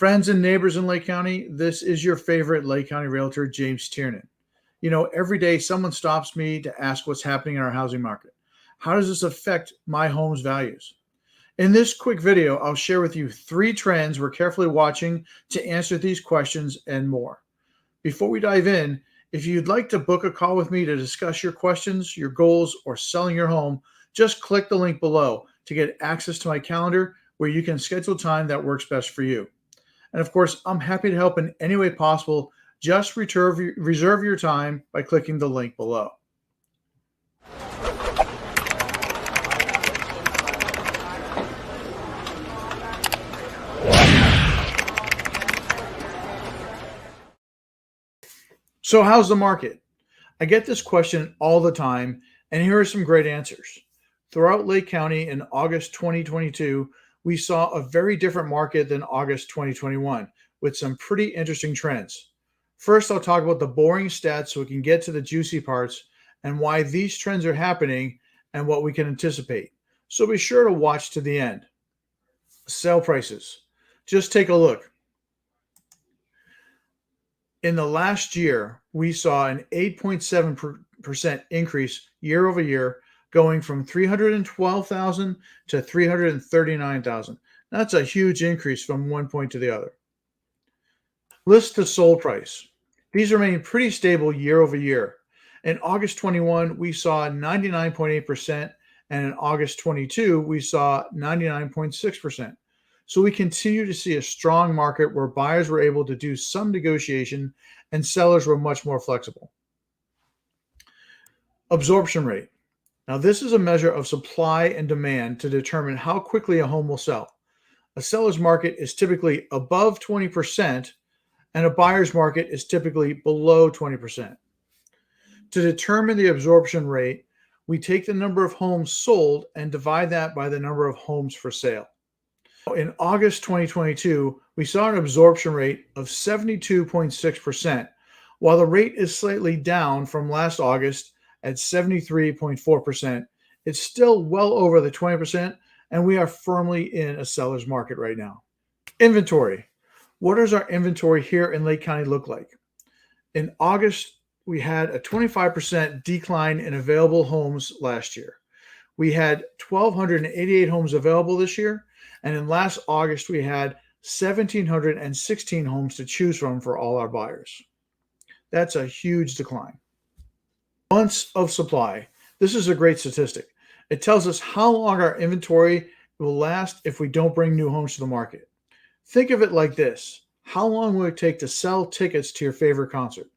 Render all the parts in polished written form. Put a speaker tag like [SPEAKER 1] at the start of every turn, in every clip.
[SPEAKER 1] Friends and neighbors in Lake County, this is your favorite Lake County realtor, James Tiernan. Every day someone stops me to ask what's happening in our housing market. How does this affect my home's values? In this quick video, I'll share with you 3 trends we're carefully watching to answer these questions and more. Before we dive in, if you'd like to book a call with me to discuss your questions, your goals, or selling your home, just click the link below to get access to my calendar where you can schedule time that works best for you. And of course, I'm happy to help in any way possible. Just reserve your time by clicking the link below. So how's the market? I get this question all the time, and here are some great answers. Throughout Lake County in August 2022, we saw a very different market than August 2021 with some pretty interesting trends. First, I'll talk about the boring stats so we can get to the juicy parts and why these trends are happening and what we can anticipate. So be sure to watch to the end. Sale prices. Just take a look. In the last year, we saw an 8.7% increase year over year, going from 312,000 to 339,000. That's a huge increase from one point to the other. List to sold price. These remain pretty stable year over year. In August 21, we saw 99.8%, and in August 22, we saw 99.6%. So we continue to see a strong market where buyers were able to do some negotiation and sellers were much more flexible. Absorption rate. Now, this is a measure of supply and demand to determine how quickly a home will sell. A seller's market is typically above 20%, and a buyer's market is typically below 20%. To determine the absorption rate, we take the number of homes sold and divide that by the number of homes for sale. In August 2022, we saw an absorption rate of 72.6%, while the rate is slightly down from last August at 73.4%. It's still well over the 20%, and we are firmly in a seller's market right now. Inventory. What does our inventory here in Lake County look like? In August, we had a 25% decline in available homes last year. We had 1,288 homes available this year, and in last August, we had 1,716 homes to choose from for all our buyers. That's a huge decline. Months of supply. This is a great statistic. It tells us how long our inventory will last if we don't bring new homes to the market. Think of it like this. How long will it take to sell tickets to your favorite concert?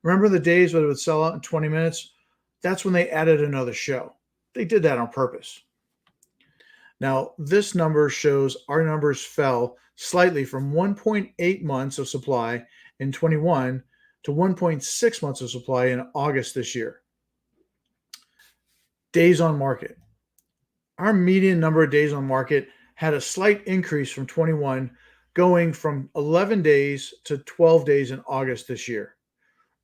[SPEAKER 1] Remember the days when it would sell out in 20 minutes? That's when they added another show. They did that on purpose. Now, this number shows our numbers fell slightly from 1.8 months of supply in 21 to 1.6 months of supply in August this year. Days on market. Our median number of days on market had a slight increase from 21, going from 11 days to 12 days in August this year.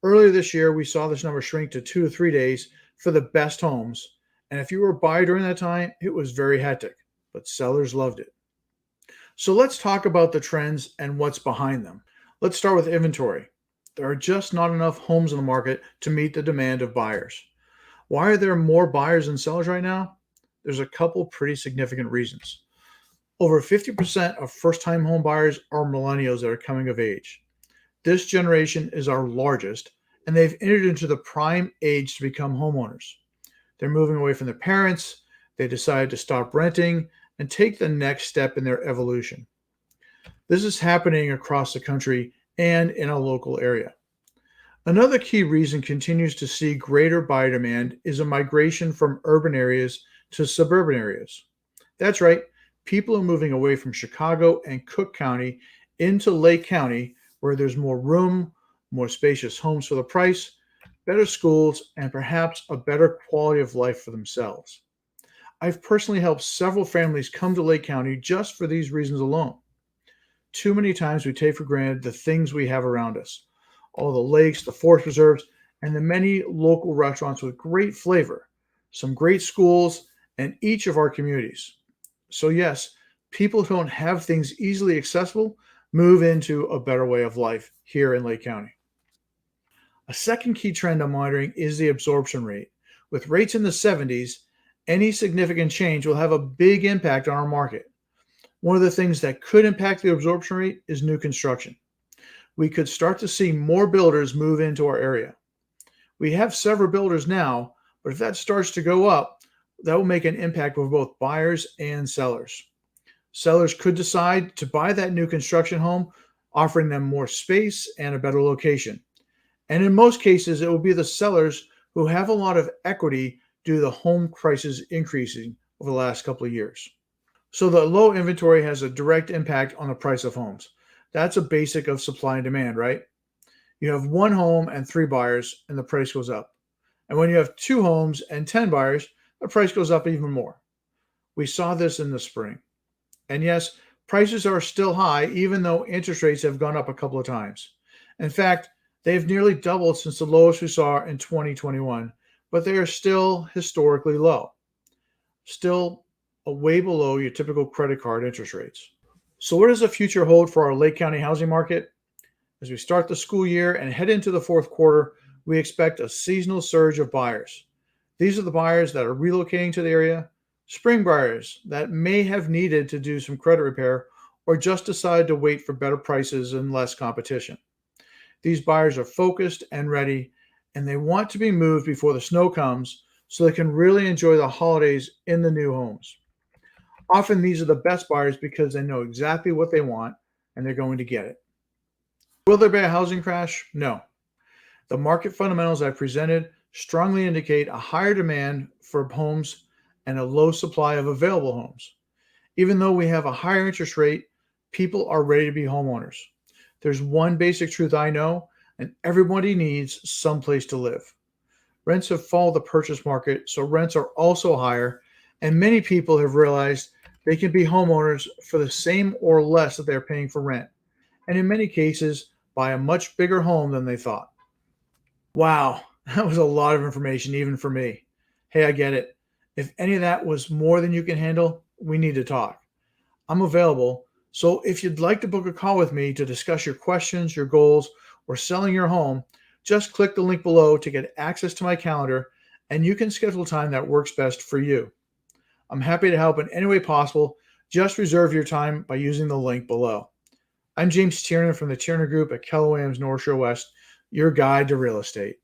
[SPEAKER 1] Earlier this year, we saw this number shrink to 2 to 3 days for the best homes. And if you were a buyer during that time, it was very hectic, but sellers loved it. So let's talk about the trends and what's behind them. Let's start with inventory. There are just not enough homes in the market to meet the demand of buyers. Why are there more buyers than sellers right now? There's a couple pretty significant reasons. Over 50% of first-time home buyers are millennials that are coming of age. This generation is our largest, and they've entered into the prime age to become homeowners. They're moving away from their parents. They decided to stop renting and take the next step in their evolution. This is happening across the country and in a local area. Another key reason continues to see greater buyer demand is a migration from urban areas to suburban areas. That's right, people are moving away from Chicago and Cook County into Lake County, where there's more room, more spacious homes for the price, better schools, and perhaps a better quality of life for themselves. I've personally helped several families come to Lake County just for these reasons alone. Too many times we take for granted the things we have around us, all the lakes, the forest preserves, and the many local restaurants with great flavor, some great schools, and each of our communities. So yes, people who don't have things easily accessible move into a better way of life here in Lake County. A second key trend I'm monitoring is the absorption rate. With rates in the 70s, any significant change will have a big impact on our market. One of the things that could impact the absorption rate is new construction. We could start to see more builders move into our area. We have several builders now, but if that starts to go up, that will make an impact for both buyers and sellers. Sellers could decide to buy that new construction home, offering them more space and a better location. And in most cases, it will be the sellers who have a lot of equity due to the home prices increasing over the last couple of years. So the low inventory has a direct impact on the price of homes. That's a basic of supply and demand, right? You have one home and three buyers, and the price goes up. And when you have two homes and 10 buyers, the price goes up even more. We saw this in the spring. And yes, prices are still high, even though interest rates have gone up a couple of times. In fact, they've nearly doubled since the lowest we saw in 2021, but they are still historically low, still way below your typical credit card interest rates. So, what does the future hold for our Lake County housing market? As we start the school year and head into the fourth quarter, we expect a seasonal surge of buyers. These are the buyers that are relocating to the area, spring buyers that may have needed to do some credit repair or just decided to wait for better prices and less competition. These buyers are focused and ready, and they want to be moved before the snow comes so they can really enjoy the holidays in the new homes. Often, these are the best buyers because they know exactly what they want and they're going to get it. Will there be a housing crash? No. The market fundamentals I presented strongly indicate a higher demand for homes and a low supply of available homes. Even though we have a higher interest rate, people are ready to be homeowners. There's one basic truth I know, and everybody needs some place to live. Rents have followed the purchase market, so rents are also higher, and many people have realized they can be homeowners for the same or less that they're paying for rent, and in many cases, buy a much bigger home than they thought. Wow, that was a lot of information, even for me. Hey, I get it. If any of that was more than you can handle, we need to talk. I'm available. So if you'd like to book a call with me to discuss your questions, your goals, or selling your home, just click the link below to get access to my calendar, and you can schedule time that works best for you. I'm happy to help in any way possible. Just reserve your time by using the link below. I'm James Tiernan from the Tiernan Group at Keller Williams North Shore West, your guide to real estate.